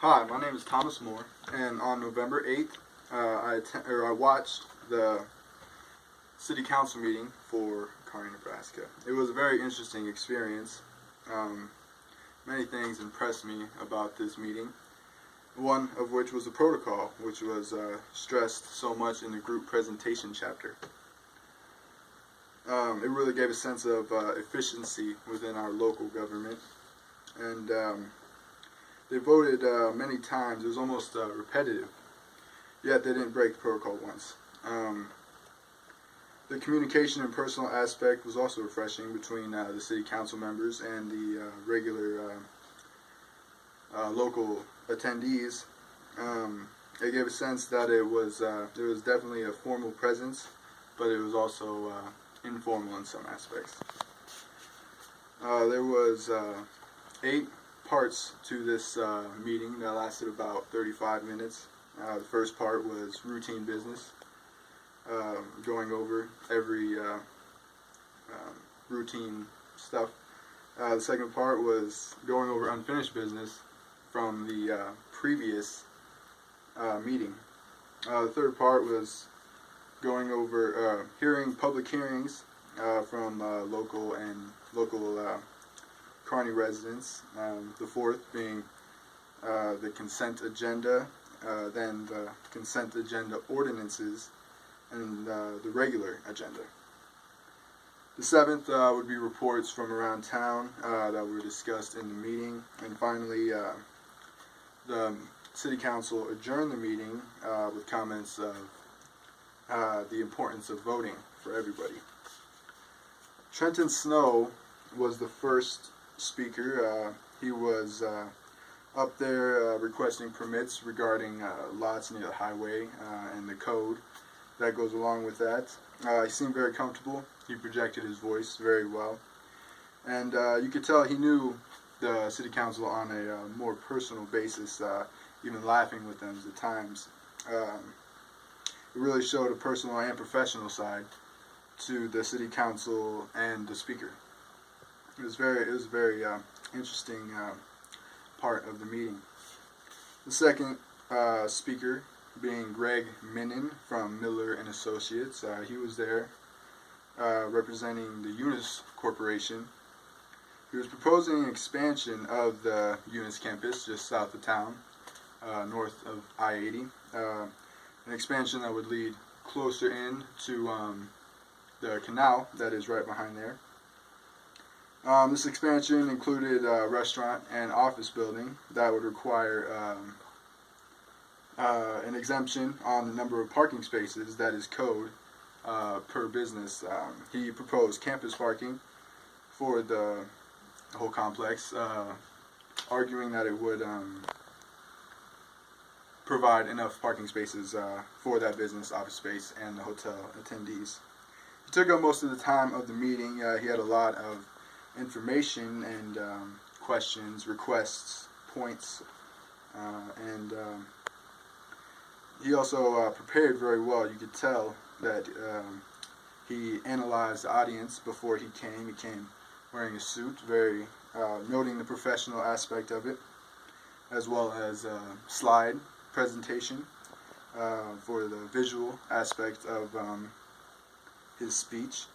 Hi, my name is Thomas Moore, and on November 8th, I watched the City Council meeting for Kearney, Nebraska. It was a very interesting experience. Many things impressed me about this meeting, one of which was the protocol, which was stressed so much in the group presentation chapter. It really gave a sense of efficiency within our local government, and they voted many times. It was almost repetitive, yet they didn't break the protocol once. The communication and personal aspect was also refreshing between the city council members and the regular local attendees. It gave a sense that there was definitely a formal presence, but it was also informal in some aspects. There was 8 parts to this meeting that lasted about 35 minutes. The first part was routine business, going over every routine stuff. The second part was going over unfinished business from the previous meeting. The third part was going over public hearings from local Kearney residents. The fourth being the consent agenda, then the consent agenda ordinances, and the regular agenda. The seventh would be reports from around town that were discussed in the meeting, and finally the City Council adjourned the meeting with comments of the importance of voting for everybody. Trenton Snow was the first speaker. He was up there requesting permits regarding lots near the highway and the code that goes along with that. He seemed very comfortable. He projected his voice very well, and you could tell he knew the City Council on a more personal basis, even laughing with them at times. It really showed a personal and professional side to the City Council and the speaker. It was a very interesting part of the meeting. The second speaker being Greg Minnan from Miller and Associates. He was there representing the Eunice Corporation. He was proposing an expansion of the Eunice campus just south of town, north of I-80. An expansion that would lead closer in to the canal that is right behind there. This expansion included a restaurant and office building that would require an exemption on the number of parking spaces that is code per business. He proposed campus parking for the whole complex, arguing that it would provide enough parking spaces for that business, office space, and the hotel attendees. He took up most of the time of the meeting. He had a lot of information and questions, requests, points, and he also prepared very well. You could tell that he analyzed the audience before he came. He came wearing a suit, very noting the professional aspect of it, as well as slide presentation for the visual aspect of his speech.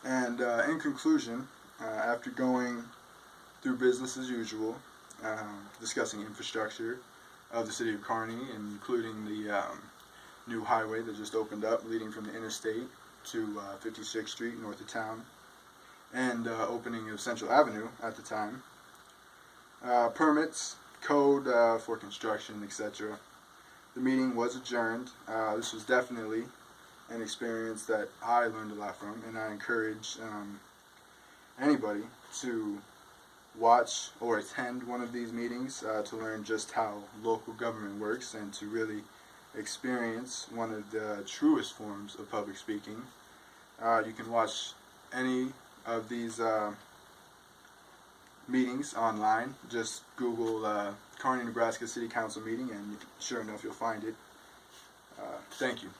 In conclusion, after going through business as usual, discussing infrastructure of the city of Kearney, including the new highway that just opened up leading from the interstate to 56th Street north of town, and opening of Central Avenue at the time, permits, code for construction, etc. The meeting was adjourned. This was definitely an experience that I learned a lot from, and I encourage anybody to watch or attend one of these meetings to learn just how local government works and to really experience one of the truest forms of public speaking. You can watch any of these meetings online. Just Google Kearney, Nebraska City Council meeting, and sure enough you'll find it. Thank you.